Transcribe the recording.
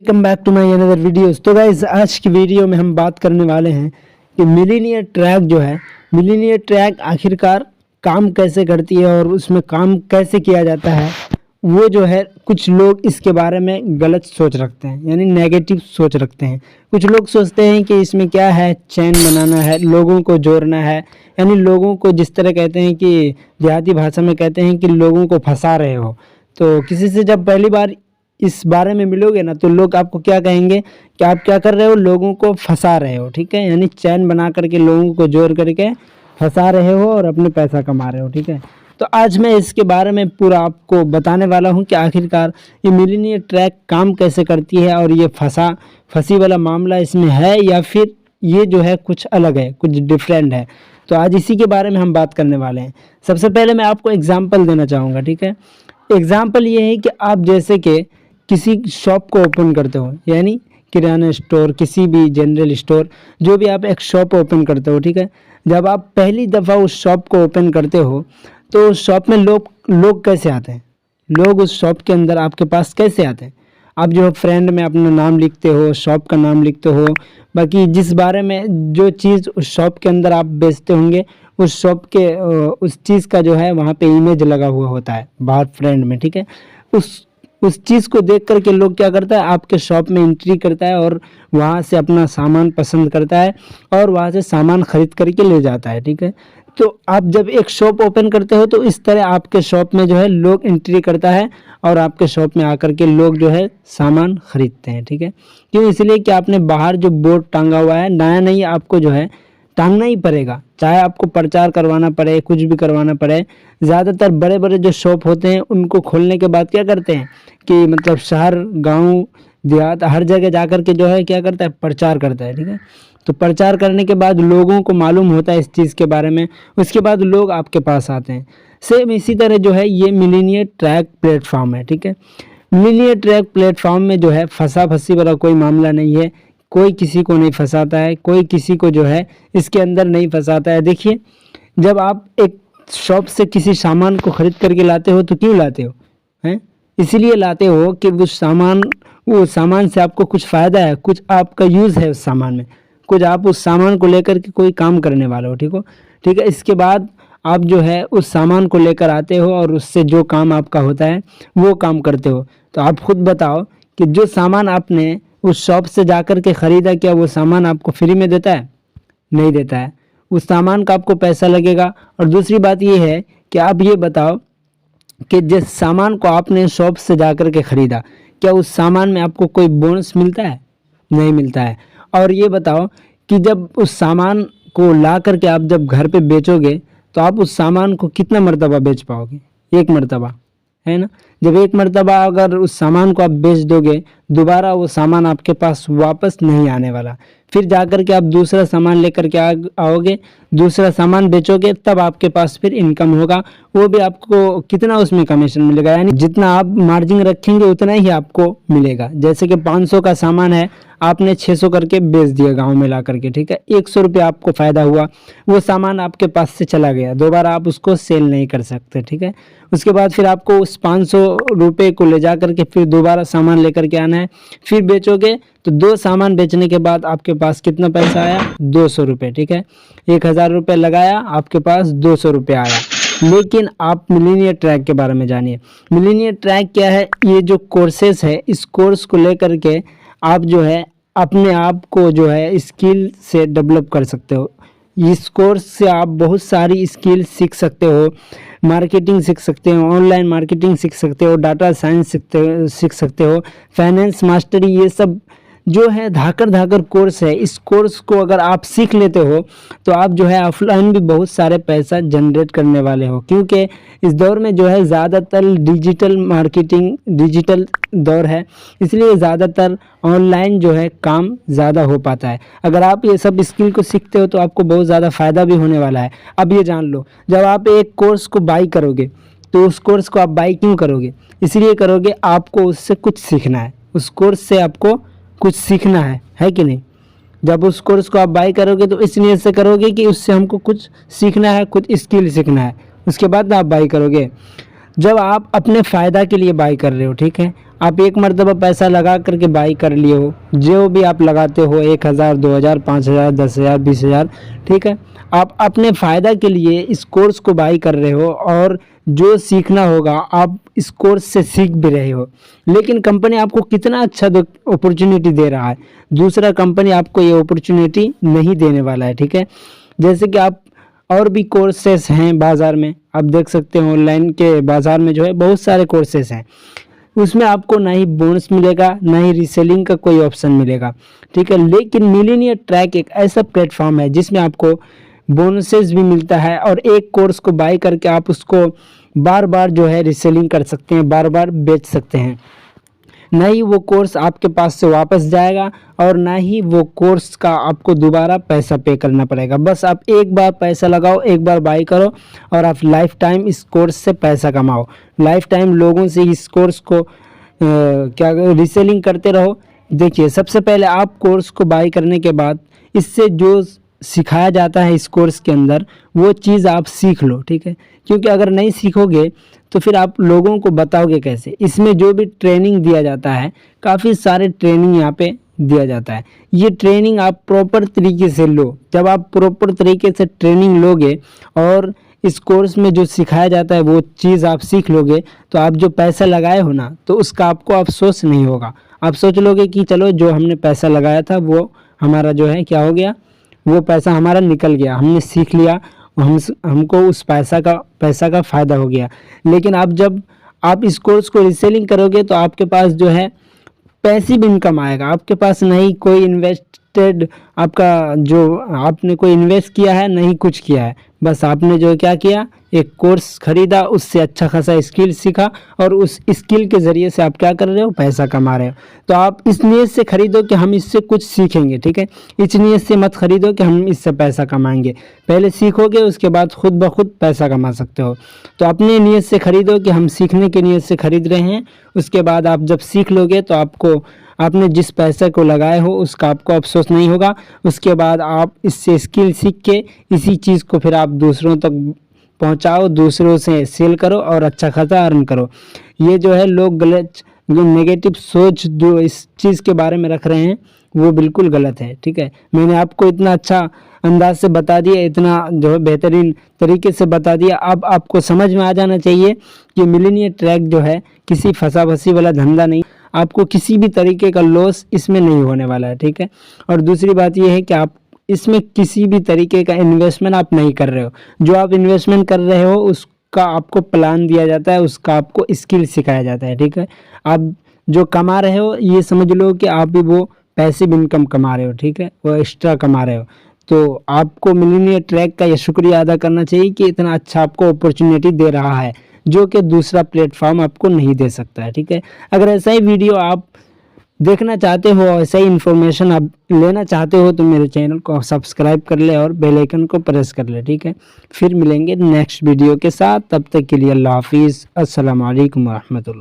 Welcome back to my another videos. तो guys आज की वीडियो में हम बात करने वाले हैं कि मिलीनियर ट्रैक जो है, मिलीनियर ट्रैक आखिरकार काम कैसे करती है और उसमें काम कैसे किया जाता है। वो जो है कुछ लोग इसके बारे में गलत सोच रखते हैं, यानी नेगेटिव सोच रखते हैं। कुछ लोग सोचते हैं कि इसमें क्या है, चैन बनाना है, लोगों को जोड़ना है, यानी लोगों को जिस तरह कहते हैं कि देहाती भाषा में कहते हैं कि लोगों को फंसा रहे हो। तो किसी से जब पहली बार इस बारे में मिलोगे ना, तो लोग आपको क्या कहेंगे कि आप क्या कर रहे हो, लोगों को फंसा रहे हो। ठीक है, यानी चैन बना करके लोगों को जोड़ करके फंसा रहे हो और अपने पैसा कमा रहे हो। ठीक है, तो आज मैं इसके बारे में पूरा आपको बताने वाला हूं कि आखिरकार ये मिलीनियर ट्रैक काम कैसे करती है और ये फंसी वाला मामला इसमें है या फिर ये जो है कुछ अलग है, कुछ डिफरेंट है। तो आज इसी के बारे में हम बात करने वाले हैं। सबसे पहले मैं आपको एग्जाम्पल देना चाहूँगा। ठीक है, एग्जाम्पल ये है कि आप जैसे कि किसी शॉप को ओपन करते हो, यानी किराना स्टोर, किसी भी जनरल स्टोर, जो भी आप एक शॉप ओपन करते हो। ठीक है, जब आप पहली दफ़ा उस शॉप को ओपन करते हो तो उस शॉप में लोग कैसे आते हैं, लोग उस शॉप के अंदर आपके पास कैसे आते हैं। आप जो फ्रेंड में अपना नाम लिखते हो, शॉप का नाम लिखते हो, बाकी जिस बारे में जो चीज़ उस शॉप के अंदर आप बेचते होंगे, उस शॉप के उस चीज़ का जो है वहाँ पे इमेज लगा हुआ होता है बाहर फ्रेंड में। ठीक है, उस चीज़ को देख करके लोग क्या करता है, आपके शॉप में एंट्री करता है और वहाँ से अपना सामान पसंद करता है और वहाँ से सामान खरीद करके ले जाता है। ठीक है, तो आप जब एक शॉप ओपन करते हो तो इस तरह आपके शॉप में जो है लोग एंट्री करता है और आपके शॉप में आकर के लोग जो है सामान खरीदते हैं। ठीक है, क्यों? इसलिए कि आपने बाहर जो बोर्ड टांगा हुआ है, नया नहीं, आपको जो है टांगना ही पड़ेगा, चाहे आपको प्रचार करवाना पड़े, कुछ भी करवाना पड़े। ज़्यादातर बड़े बड़े जो शॉप होते हैं उनको खोलने के बाद क्या करते हैं कि मतलब शहर, गांव, देहात, हर जगह जा कर के जो है क्या करता है, प्रचार करता है। ठीक है, तो प्रचार करने के बाद लोगों को मालूम होता है इस चीज़ के बारे में, उसके बाद लोग आपके पास आते हैं। सेम इसी तरह जो है ये मिलीनियर ट्रैक प्लेटफॉर्म है। ठीक है, मिलीनियर ट्रैक प्लेटफॉर्म में जो है फंसा फंसी वाला कोई मामला नहीं है, कोई किसी को नहीं फंसाता है, कोई किसी को जो है इसके अंदर नहीं फंसाता है। देखिए, जब आप एक शॉप से किसी सामान को खरीद करके लाते हो तो क्यों लाते हो, हैं? इसीलिए लाते हो कि वो सामान से आपको कुछ फ़ायदा है, कुछ आपका यूज़ है उस सामान में, कुछ आप उस सामान को लेकर के कोई काम करने वाले हो। ठीक है, इसके बाद आप जो है उस सामान को लेकर आते हो और उससे जो काम आपका होता है वो काम करते हो। तो आप खुद बताओ कि जो सामान आपने उस शॉप से जाकर के ख़रीदा, क्या वो सामान आपको फ्री में देता है? नहीं देता है, उस सामान का आपको पैसा लगेगा। और दूसरी बात ये है कि आप ये बताओ कि जिस सामान को आपने शॉप से जाकर के ख़रीदा, क्या उस सामान में आपको कोई बोनस मिलता है? नहीं मिलता है। और ये बताओ कि जब उस सामान को ला करके आप जब घर पे बेचोगे तो आप उस सामान को कितना मर्तबा बेच पाओगे? एक मर्तबा, है ना। जब एक मर्तबा अगर उस सामान को आप बेच दोगे, दोबारा वो सामान आपके पास वापस नहीं आने वाला। फिर जाकर के आप दूसरा सामान लेकर के आओगे, दूसरा सामान बेचोगे, तब आपके पास फिर इनकम होगा। वो भी आपको कितना उसमें कमीशन मिलेगा, यानी जितना आप मार्जिन रखेंगे उतना ही आपको मिलेगा। जैसे कि 500 का सामान है, आपने 600 करके बेच दिया गांव में ला करके। ठीक है, 100 रुपये आपको फ़ायदा हुआ, वो सामान आपके पास से चला गया, दोबारा आप उसको सेल नहीं कर सकते। ठीक है, उसके बाद फिर आपको उस 500 रुपये को ले जा करके फिर दोबारा सामान लेकर के आना है, फिर बेचोगे। तो 2 सामान बेचने के बाद आपके पास कितना पैसा आया? 200 रुपये। ठीक है, 1000 रुपये लगाया, आपके पास 200 रुपये आया। लेकिन आप मिलीनियर ट्रैक के बारे में जानिए। मिलीनियर ट्रैक क्या है? ये जो कोर्सेस है, इस कोर्स को लेकर के आप जो है अपने आप को जो है स्किल से डेवलप कर सकते हो। इस कोर्स से आप बहुत सारी स्किल सीख सकते हो, मार्केटिंग सीख सकते हो, ऑनलाइन मार्केटिंग सीख सकते हो, डाटा साइंस सीख सकते हो, फाइनेंस मास्टरी, ये सब जो है धाकर कोर्स है। इस कोर्स को अगर आप सीख लेते हो तो आप जो है ऑफलाइन भी बहुत सारे पैसा जनरेट करने वाले हो, क्योंकि इस दौर में जो है ज़्यादातर डिजिटल मार्केटिंग, डिजिटल दौर है, इसलिए ज़्यादातर ऑनलाइन जो है काम ज़्यादा हो पाता है। अगर आप ये सब स्किल को सीखते हो तो आपको बहुत ज़्यादा फ़ायदा भी होने वाला है। अब ये जान लो, जब आप एक कोर्स को बाई करोगे तो उस कोर्स को आप बाई क्यों करोगे? इसलिए करोगे आपको उससे कुछ सीखना है, उस कोर्स से आपको कुछ सीखना है कि नहीं। जब उस कोर्स को आप बाय करोगे तो इस नीयत से करोगे कि उससे हमको कुछ सीखना है, कुछ स्किल सीखना है, उसके बाद आप बाय करोगे। जब आप अपने फ़ायदा के लिए बाई कर रहे हो, ठीक है, आप एक मरतबा पैसा लगा करके बाई कर लिए हो, जो भी आप लगाते हो 1,000 2,000 5,000 10,000 20,000, ठीक है, आप अपने फ़ायदा के लिए इस कोर्स को बाई कर रहे हो और जो सीखना होगा आप इस कोर्स से सीख भी रहे हो। लेकिन कंपनी आपको कितना अच्छा अपॉर्चुनिटी दे रहा है, दूसरा कंपनी आपको ये अपॉर्चुनिटी नहीं देने वाला है, ठीक है। जैसे कि आप और भी कोर्सेस हैं बाज़ार में, आप देख सकते हो ऑनलाइन के बाज़ार में जो है बहुत सारे कोर्सेस हैं, उसमें आपको ना ही बोनस मिलेगा ना ही रीसेलिंग का कोई ऑप्शन मिलेगा, ठीक है। लेकिन मिलीनियर ट्रैक एक ऐसा प्लेटफॉर्म है जिसमें आपको बोनसेस भी मिलता है और एक कोर्स को बाय करके आप उसको बार बार जो है रीसेलिंग कर सकते हैं, बार बार बेच सकते हैं। ना ही वो कोर्स आपके पास से वापस जाएगा और ना ही वो कोर्स का आपको दोबारा पैसा पे करना पड़ेगा। बस आप एक बार पैसा लगाओ, एक बार बाई करो और आप लाइफ टाइम इस कोर्स से पैसा कमाओ, लाइफ टाइम लोगों से इस कोर्स को क्या रीसेलिंग करते रहो। देखिए, सबसे पहले आप कोर्स को बाई करने के बाद इससे जो सिखाया जाता है इस कोर्स के अंदर वो चीज़ आप सीख लो, ठीक है, क्योंकि अगर नहीं सीखोगे तो फिर आप लोगों को बताओगे कैसे। इसमें जो भी ट्रेनिंग दिया जाता है, काफ़ी सारे ट्रेनिंग यहाँ पे दिया जाता है, ये ट्रेनिंग आप प्रॉपर तरीके से लो। जब आप प्रॉपर तरीके से ट्रेनिंग लोगे और इस कोर्स में जो सिखाया जाता है वो चीज़ आप सीख लोगे तो आप जो पैसा लगाए हो ना, तो उसका आपको अफसोस नहीं होगा। आप सोच लोगे कि चलो जो हमने पैसा लगाया था वो हमारा जो है क्या हो गया, वो पैसा हमारा निकल गया, हमने सीख लिया, हमको उस पैसा का फ़ायदा हो गया। लेकिन आप जब आप इस कोर्स को रीसेलिंग करोगे तो आपके पास जो है पैसिव इनकम आएगा, आपके पास नहीं कोई इन्वेस्टेड आपका जो आपने कोई इन्वेस्ट किया है, नहीं कुछ किया है, बस आपने जो क्या किया, एक कोर्स खरीदा, उससे अच्छा खासा स्किल सीखा और उस स्किल के ज़रिए से आप क्या कर रहे हो, पैसा कमा रहे हो। तो आप इस नीयत से खरीदो कि हम इससे कुछ सीखेंगे, ठीक है, इस नीयत से मत खरीदो कि हम इससे पैसा कमाएंगे। पहले सीखोगे उसके बाद खुद ब खुद पैसा कमा सकते हो। तो अपने नीयत से खरीदो कि हम सीखने की नीयत से खरीद रहे हैं, उसके बाद आप जब सीख लोगे तो आपको आपने जिस पैसे को लगाए हो उसका आपको अफसोस नहीं होगा। उसके बाद आप इससे स्किल सीख के इसी चीज़ को फिर आप दूसरों तक पहुंचाओ, दूसरों से सेल करो और अच्छा खासा अर्न करो। ये जो है लोग गलत जो नेगेटिव सोच जो इस चीज़ के बारे में रख रहे हैं वो बिल्कुल गलत है, ठीक है। मैंने आपको इतना अच्छा अंदाज से बता दिया, इतना जो है बेहतरीन तरीके से बता दिया, अब आपको समझ में आ जाना चाहिए कि मिलीनियर ट्रैक जो है किसी फंसा फंसी वाला धंधा नहीं, आपको किसी भी तरीके का लॉस इसमें नहीं होने वाला है, ठीक है। और दूसरी बात यह है कि आप इसमें किसी भी तरीके का इन्वेस्टमेंट आप नहीं कर रहे हो, जो आप इन्वेस्टमेंट कर रहे हो उसका आपको प्लान दिया जाता है, उसका आपको स्किल सिखाया जाता है, ठीक है। आप जो कमा रहे हो ये समझ लो कि आप भी वो पैसिव इनकम कमा रहे हो, ठीक है, वो एक्स्ट्रा कमा रहे हो। तो आपको मिलीनियर ट्रैक का ये शुक्रिया अदा करना चाहिए कि इतना अच्छा आपको अपॉर्चुनिटी दे रहा है जो कि दूसरा प्लेटफॉर्म आपको नहीं दे सकता है, ठीक है। अगर ऐसा ही वीडियो आप देखना चाहते हो, ऐसा ही इन्फॉर्मेशन आप लेना चाहते हो तो मेरे चैनल को सब्सक्राइब कर ले और बेल आइकन को प्रेस कर ले, ठीक है। फिर मिलेंगे नेक्स्ट वीडियो के साथ, तब तक के लिए अल्लाह हाफिज़, अस्सलाम वालेकुम व रहमतुल्लाह।